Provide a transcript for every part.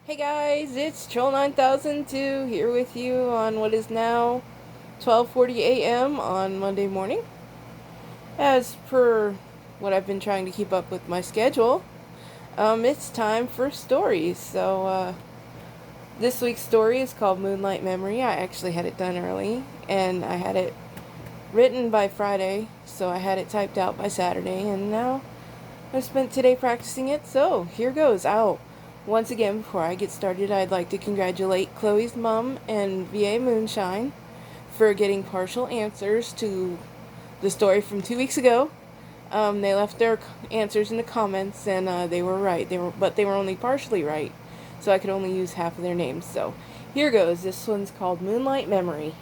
Hey guys, it's Troll 9002 here with you on what is now 12:40 a.m. on Monday morning. As per what I've been trying to keep up with my schedule, it's time for stories. This week's story is called Moonlight Memory. I actually had it done early, and I had it written by Friday, so I had it typed out by Saturday, and now I spent today practicing it, so here goes. Once again, before I get started, I'd like to congratulate Chloe's mom and VA Moonshine for getting partial answers to the story from 2 weeks ago. They left their answers in the comments, and they were right. But they were only partially right, so I could only use half of their names. So here goes. This one's called Moonlight Memory.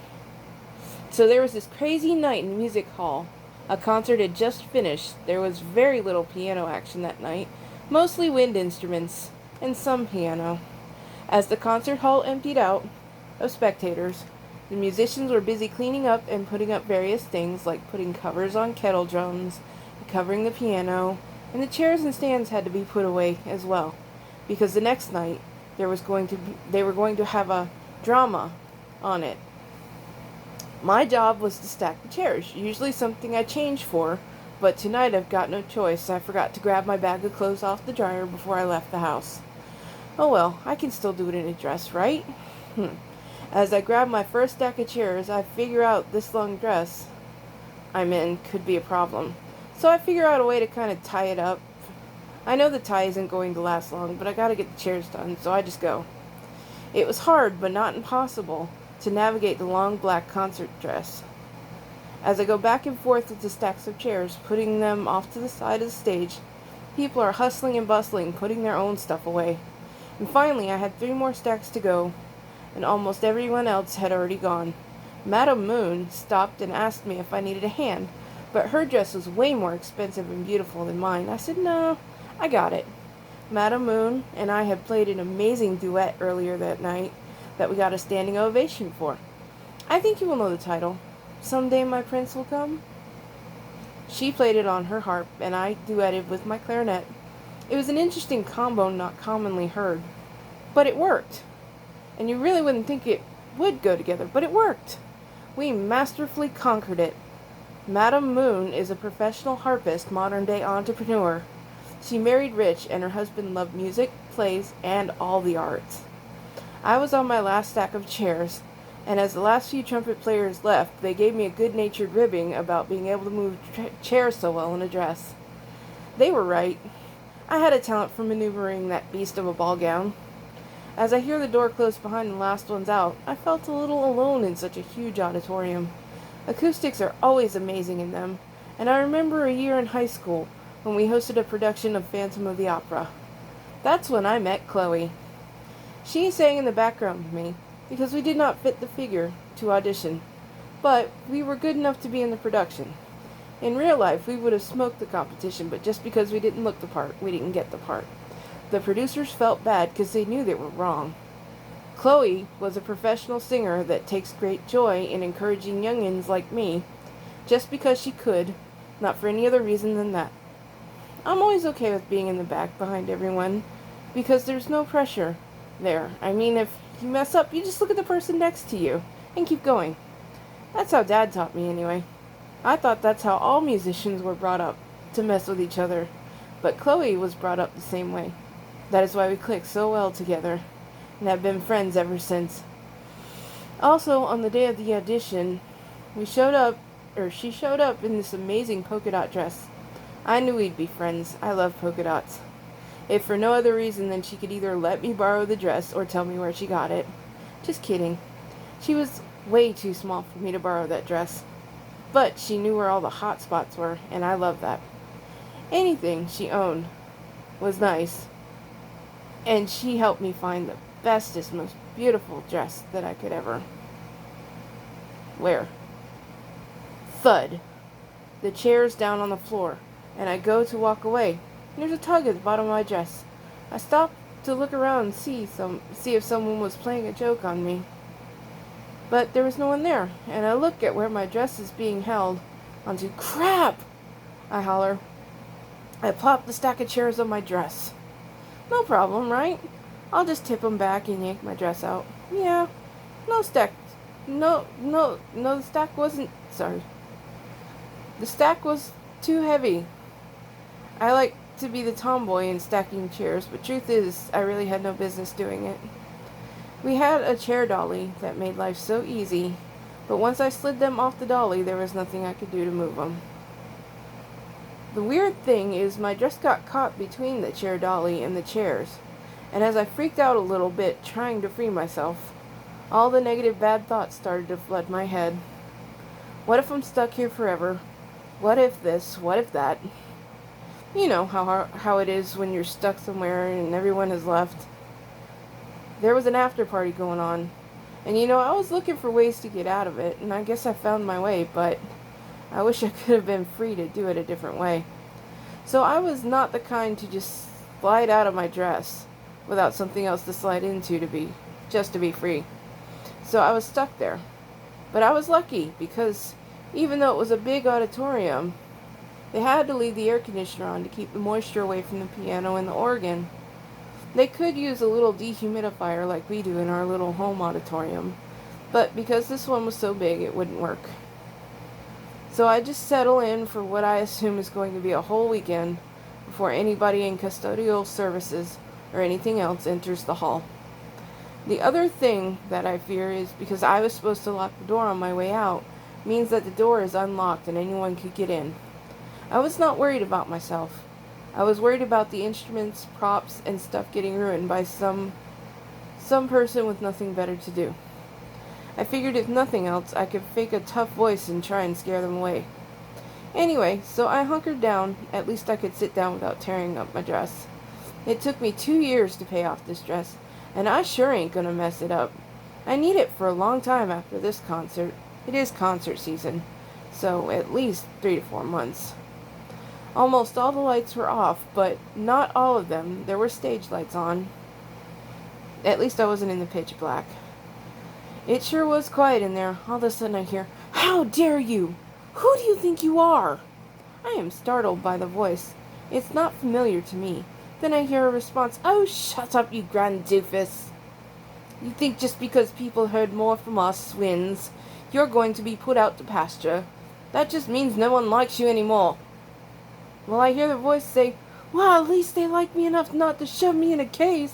So there was this crazy night in the music hall. A concert had just finished. There was very little piano action that night, mostly wind instruments and some piano. As the concert hall emptied out of spectators, the musicians were busy cleaning up and putting up various things like putting covers on kettle drums, covering the piano, and the chairs and stands had to be put away as well, because the next night they were going to have a drama on it. My job was to stack the chairs, usually something I change for, but tonight I've got no choice. I forgot to grab my bag of clothes off the dryer before I left the house. Oh well, I can still do it in a dress, right? As I grab my first stack of chairs, I figure out this long dress I'm in could be a problem. So I figure out a way to kind of tie it up. I know the tie isn't going to last long, but I gotta get the chairs done, so I just go. It was hard, but not impossible, to navigate the long black concert dress. As I go back and forth with the stacks of chairs, putting them off to the side of the stage, people are hustling and bustling, putting their own stuff away. And finally, I had 3 more stacks to go, and almost everyone else had already gone. Madame Moon stopped and asked me if I needed a hand, but her dress was way more expensive and beautiful than mine. I said, no, I got it. Madame Moon and I had played an amazing duet earlier that night that we got a standing ovation for. I think you will know the title. Someday My Prince Will Come. She played it on her harp, and I duetted with my clarinet. It was an interesting combo not commonly heard, but it worked. And you really wouldn't think it would go together, but it worked. We masterfully conquered it. Madame Moon is a professional harpist, modern-day entrepreneur. She married rich, and her husband loved music, plays, and all the arts. I was on my last stack of chairs, and as the last few trumpet players left, they gave me a good-natured ribbing about being able to move chairs so well in a dress. They were right. I had a talent for maneuvering that beast of a ball gown. As I hear the door close behind the last ones out, I felt a little alone in such a huge auditorium. Acoustics are always amazing in them, and I remember a year in high school when we hosted a production of Phantom of the Opera. That's when I met Chloe. She sang in the background with me, because we did not fit the figure to audition, but we were good enough to be in the production. In real life, we would have smoked the competition, but just because we didn't look the part, we didn't get the part. The producers felt bad because they knew they were wrong. Chloe was a professional singer that takes great joy in encouraging youngins like me, just because she could, not for any other reason than that. I'm always okay with being in the back behind everyone, because there's no pressure there. I mean, if you mess up, you just look at the person next to you and keep going. That's how Dad taught me anyway. I thought that's how all musicians were brought up, to mess with each other. But Chloe was brought up the same way. That is why we clicked so well together, and have been friends ever since. Also, on the day of the audition, she showed up in this amazing polka dot dress. I knew we'd be friends. I love polka dots. If for no other reason than she could either let me borrow the dress or tell me where she got it. Just kidding. She was way too small for me to borrow that dress. But she knew where all the hot spots were, and I love that. Anything she owned was nice, and she helped me find the bestest, most beautiful dress that I could ever wear. Thud. The chair's down on the floor, and I go to walk away. There's a tug at the bottom of my dress. I stop to look around and see if someone was playing a joke on me. But there was no one there, and I look at where my dress is being held onto. Crap! I holler. I plop the stack of chairs on my dress. No problem, right? I'll just tip 'em back and yank my dress out. Yeah, no stack. No, the stack wasn't. Sorry. The stack was too heavy. I like to be the tomboy in stacking chairs, but truth is, I really had no business doing it. We had a chair dolly that made life so easy, but once I slid them off the dolly, there was nothing I could do to move them. The weird thing is my dress got caught between the chair dolly and the chairs, and as I freaked out a little bit trying to free myself, all the negative bad thoughts started to flood my head. What if I'm stuck here forever? What if this? What if that? You know how it is when you're stuck somewhere and everyone has left. There was an after party going on, and I was looking for ways to get out of it, and I guess I found my way, but I wish I could have been free to do it a different way. So I was not the kind to just slide out of my dress without something else to slide into to be free. So I was stuck there. But I was lucky because even though it was a big auditorium, they had to leave the air conditioner on to keep the moisture away from the piano and the organ. They could use a little dehumidifier like we do in our little home auditorium, but because this one was so big, it wouldn't work. So I just settle in for what I assume is going to be a whole weekend before anybody in custodial services or anything else enters the hall. The other thing that I fear is because I was supposed to lock the door on my way out, means that the door is unlocked and anyone could get in. I was not worried about myself. I was worried about the instruments, props, and stuff getting ruined by some person with nothing better to do. I figured if nothing else, I could fake a tough voice and try and scare them away. Anyway, so I hunkered down. At least I could sit down without tearing up my dress. It took me 2 years to pay off this dress, and I sure ain't gonna mess it up. I need it for a long time after this concert. It is concert season, so at least 3 to 4 months. Almost all the lights were off, but not all of them. There were stage lights on. At least I wasn't in the pitch black. It sure was quiet in there. All of a sudden I hear, "How dare you? Who do you think you are?" I am startled by the voice. It's not familiar to me. Then I hear a response, "Oh, shut up, you grand doofus. You think just because people heard more from us wins, you're going to be put out to pasture. That just means no one likes you anymore." Well, I hear the voice say, "Well, at least they like me enough not to shove me in a case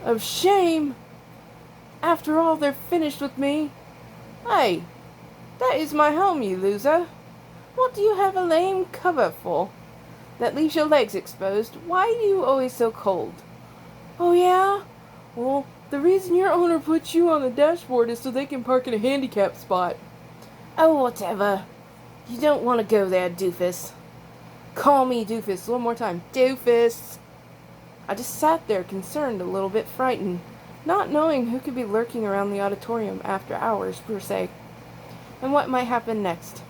of shame. After all, they're finished with me. Hey, that is my home, you loser. What do you have a lame cover for that leaves your legs exposed? Why are you always so cold?" "Oh, yeah? Well, the reason your owner puts you on the dashboard is so they can park in a handicap spot." "Oh, whatever. You don't want to go there, doofus." Call me doofus one more time. Doofus. I just sat there, concerned, a little bit frightened, not knowing who could be lurking around the auditorium after hours, per se, and what might happen next.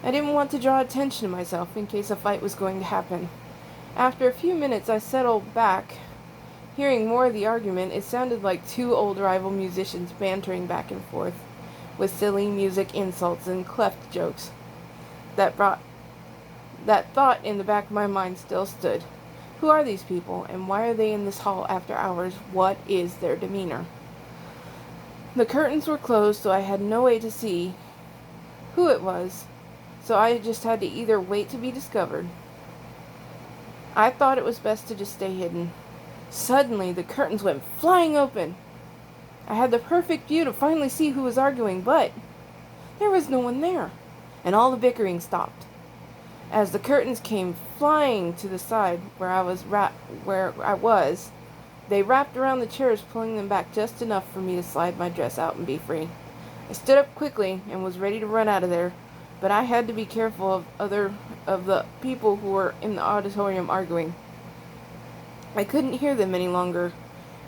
I didn't want to draw attention to myself in case a fight was going to happen. After a few minutes, I settled back. Hearing more of the argument, it sounded like two old rival musicians bantering back and forth, with silly music insults and cleft jokes. That thought in the back of my mind still stood. Who are these people, and why are they in this hall after hours? What is their demeanor? The curtains were closed, so I had no way to see who it was, so I just had to either wait to be discovered. I thought it was best to just stay hidden. Suddenly, the curtains went flying open. I had the perfect view to finally see who was arguing, but there was no one there, and all the bickering stopped. As the curtains came flying to the side where I was, they wrapped around the chairs, pulling them back just enough for me to slide my dress out and be free. I stood up quickly and was ready to run out of there, but I had to be careful of the people who were in the auditorium arguing. I couldn't hear them any longer,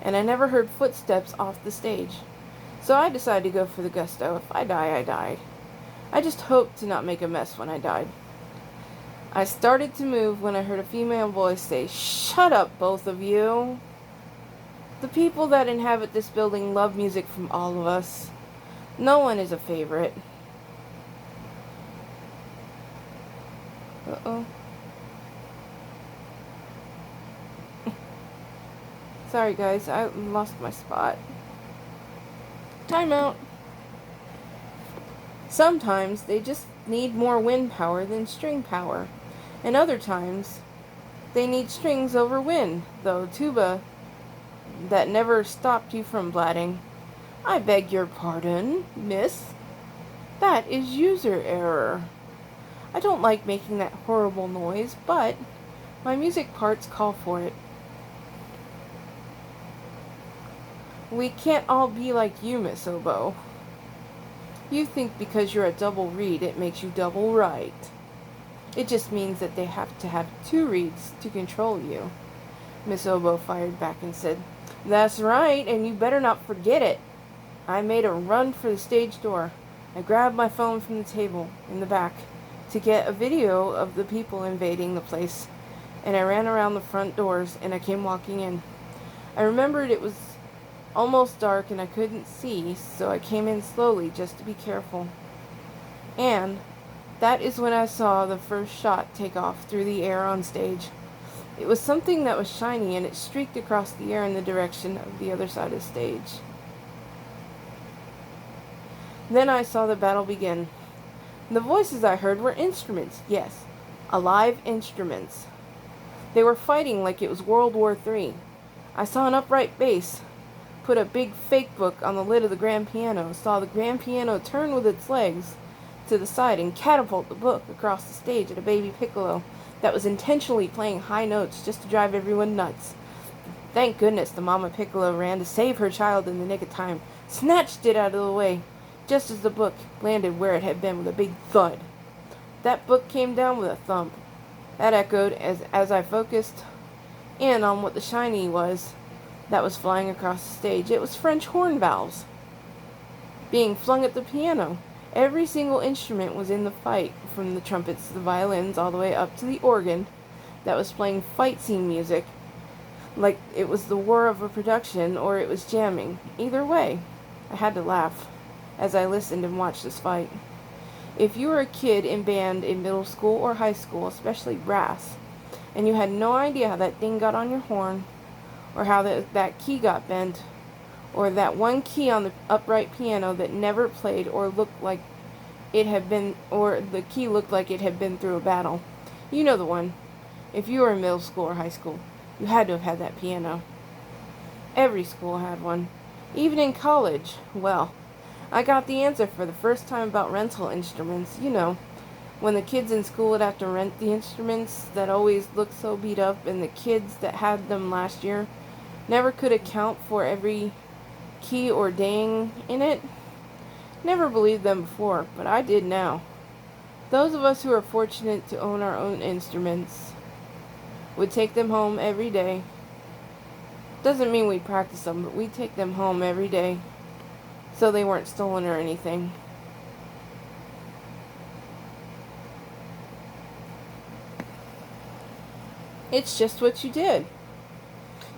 and I never heard footsteps off the stage. So I decided to go for the gusto. If I die, I died. I just hoped to not make a mess when I died. I started to move when I heard a female voice say, "Shut up, both of you. The people that inhabit this building love music from all of us. No one is a favorite." Uh-oh. Sorry guys, I lost my spot. Timeout. Sometimes they just need more wind power than string power. And other times, they need strings over wind, though tuba that never stopped you from blatting. I beg your pardon, miss. That is user error. I don't like making that horrible noise, but my music parts call for it. We can't all be like you, Miss Oboe. You think because you're a double reed it makes you double right. It just means that they have to have two reeds to control you. Miss Oboe fired back and said, That's right, and you better not forget it. I made a run for the stage door. I grabbed my phone from the table in the back to get a video of the people invading the place, and I ran around the front doors and I came walking in. I remembered it was almost dark and I couldn't see, so I came in slowly just to be careful. And that is when I saw the first shot take off through the air on stage. It was something that was shiny and it streaked across the air in the direction of the other side of the stage. Then I saw the battle begin. The voices I heard were instruments, yes, alive instruments. They were fighting like it was World War III. I saw an upright bass put a big fake book on the lid of the grand piano, saw the grand piano turn with its legs to the side and catapult the book across the stage at a baby piccolo that was intentionally playing high notes just to drive everyone nuts. Thank goodness the mama piccolo ran to save her child in the nick of time, snatched it out of the way, just as the book landed where it had been with a big thud. That book came down with a thump. That echoed as I focused in on what the shiny was that was flying across the stage. It was French horn valves being flung at the piano. Every single instrument was in the fight, from the trumpets to the violins all the way up to the organ that was playing fight scene music like it was the war of a production or it was jamming. Either way, I had to laugh as I listened and watched this fight. If you were a kid in band in middle school or high school, especially brass, and you had no idea how that thing got on your horn, or how that key got bent, or that one key on the upright piano that never played or looked like it had been, or the key looked like it had been through a battle. You know the one. If you were in middle school or high school, you had to have had that piano. Every school had one. Even in college. Well, I got the answer for the first time about rental instruments. You know, when the kids in school would have to rent the instruments that always looked so beat up, and the kids that had them last year never could account for every key or dang in it. Never believed them before, but I did now. Those of us who are fortunate to own our own instruments would take them home every day. Doesn't mean we practice them, but we take them home every day so they weren't stolen or anything. It's just what you did.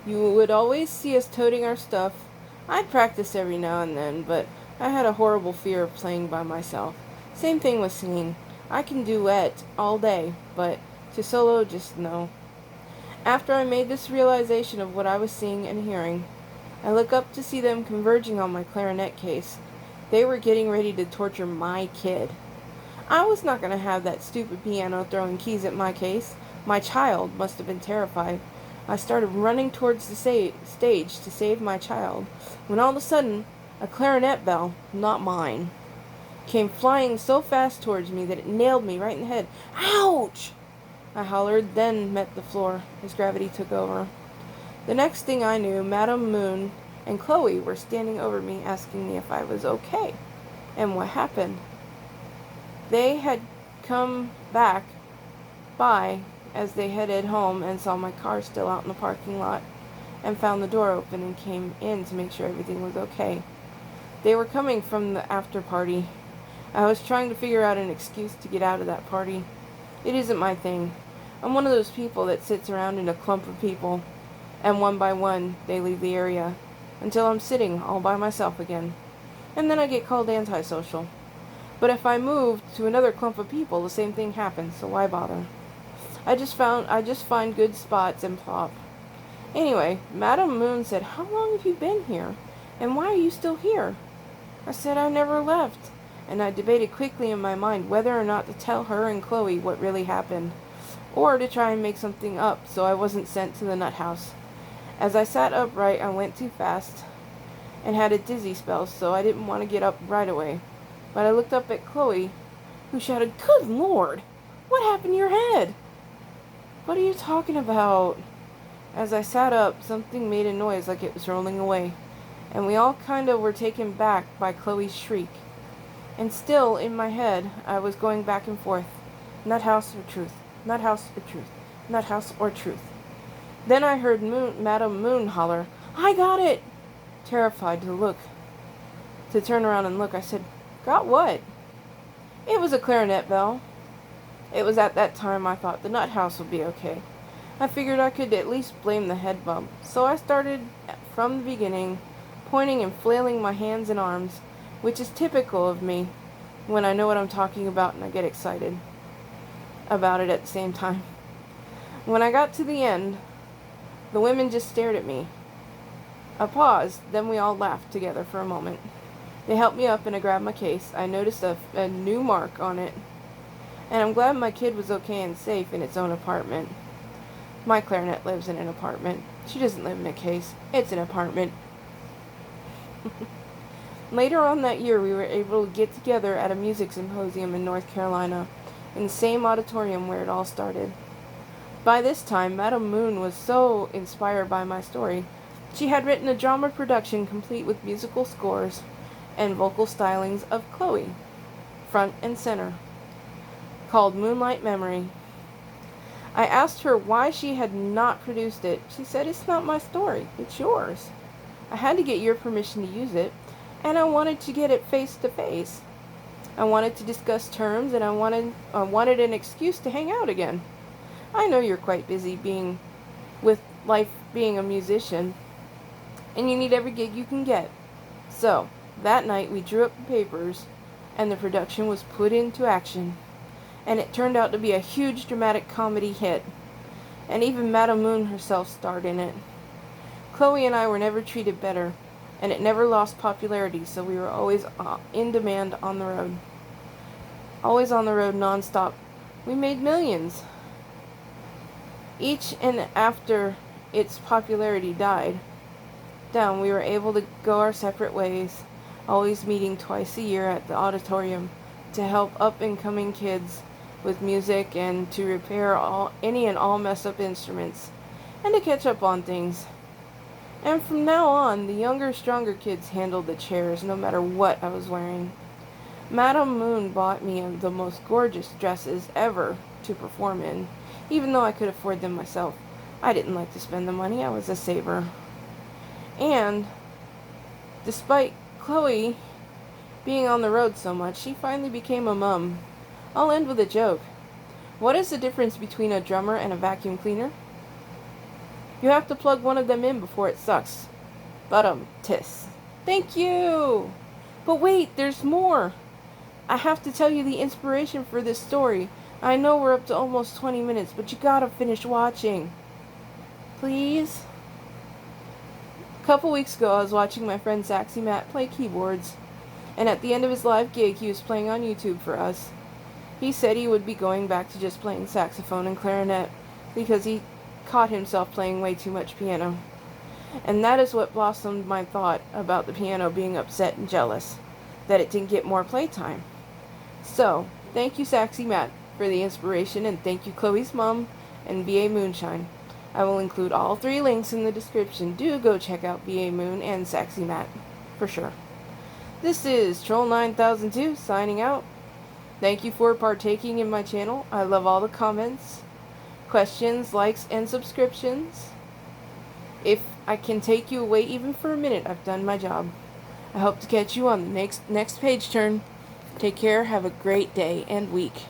You would always see us toting our stuff. I'd practice every now and then, but I had a horrible fear of playing by myself. Same thing with singing. I can duet all day, but to solo, just no. After I made this realization of what I was seeing and hearing, I look up to see them converging on my clarinet case. They were getting ready to torture my kid. I was not going to have that stupid piano throwing keys at my case. My child must have been terrified. I started running towards the stage to save my child, when all of a sudden, a clarinet bell, not mine, came flying so fast towards me that it nailed me right in the head. Ouch! I hollered, then met the floor as gravity took over. The next thing I knew, Madame Moon and Chloe were standing over me asking me if I was okay and what happened. They had come back by as they headed home and saw my car still out in the parking lot and found the door open and came in to make sure everything was okay. They were coming from the after party. I was trying to figure out an excuse to get out of that party. It isn't my thing. I'm one of those people that sits around in a clump of people, and one by one they leave the area, until I'm sitting all by myself again. And then I get called antisocial. But if I move to another clump of people, the same thing happens, so why bother? I just find good spots and plop. Anyway, Madam Moon said, "How long have you been here? And why are you still here?" I said I never left, and I debated quickly in my mind whether or not to tell her and Chloe what really happened, or to try and make something up so I wasn't sent to the nut house. As I sat upright, I went too fast and had a dizzy spell, so I didn't want to get up right away. But I looked up at Chloe, who shouted, "Good Lord! What happened to your head?" "What are you talking about?" As I sat up, something made a noise like it was rolling away, and we all kind of were taken back by Chloe's shriek. And still, in my head, I was going back and forth. Nut house or truth? Nut house or truth? Nut house or truth? Then I heard Madam Moon holler, "I got it!" Terrified to turn around and look, I said, "Got what?" It was a clarinet bell. It was at that time I thought the nut house would be okay. I figured I could at least blame the head bump, so I started from the beginning, pointing and flailing my hands and arms, which is typical of me when I know what I'm talking about and I get excited about it at the same time. When I got to the end, the women just stared at me. I paused, then we all laughed together for a moment. They helped me up and I grabbed my case. I noticed a new mark on it, and I'm glad my kid was okay and safe in its own apartment. My clarinet lives in an apartment. She doesn't live in a case. It's an apartment. Later on that year, we were able to get together at a music symposium in North Carolina, in the same auditorium where it all started. By this time, Madam Moon was so inspired by my story, she had written a drama production complete with musical scores and vocal stylings of Chloe, front and center, called Moonlight Memory. I asked her why she had not produced it. She said, "It's not my story, it's yours. I had to get your permission to use it, and I wanted to get it face to face. I wanted to discuss terms, and I wanted an excuse to hang out again. I know you're quite busy with life being a musician, and you need every gig you can get." So, that night we drew up the papers, and the production was put into action, and it turned out to be a huge dramatic comedy hit, and even Madam Moon herself starred in it. Chloe and I were never treated better, and it never lost popularity, so we were always in demand on the road. Always on the road non-stop. We made millions. Each and after its popularity died down, we were able to go our separate ways, always meeting twice a year at the auditorium to help up-and-coming kids with music and to repair any and all messed-up instruments and to catch up on things. And from now on, the younger, stronger kids handled the chairs no matter what I was wearing. Madam Moon bought me the most gorgeous dresses ever to perform in, even though I could afford them myself. I didn't like to spend the money, I was a saver. And despite Chloe being on the road so much, she finally became a mum. I'll end with a joke. What is the difference between a drummer and a vacuum cleaner? You have to plug one of them in before it sucks. Tis. Thank you! But wait, there's more! I have to tell you the inspiration for this story. I know we're up to almost 20 minutes, but you gotta finish watching. Please? A couple weeks ago, I was watching my friend Saxy Matt play keyboards, and at the end of his live gig, he was playing on YouTube for us. He said he would be going back to just playing saxophone and clarinet, because he caught himself playing way too much piano. And that is what blossomed my thought about the piano being upset and jealous that it didn't get more playtime. So, thank you Saxy Matt for the inspiration, and thank you Chloe's mom and BA Moonshine. I will include all 3 links in the description. Do go check out BA Moon and Saxy Matt, for sure. This is Troll 9002 signing out. Thank you for partaking in my channel. I love all the comments, questions, likes, and subscriptions. If I can take you away even for a minute, I've done my job. I hope to catch you on the next page turn. Take care, have a great day and week.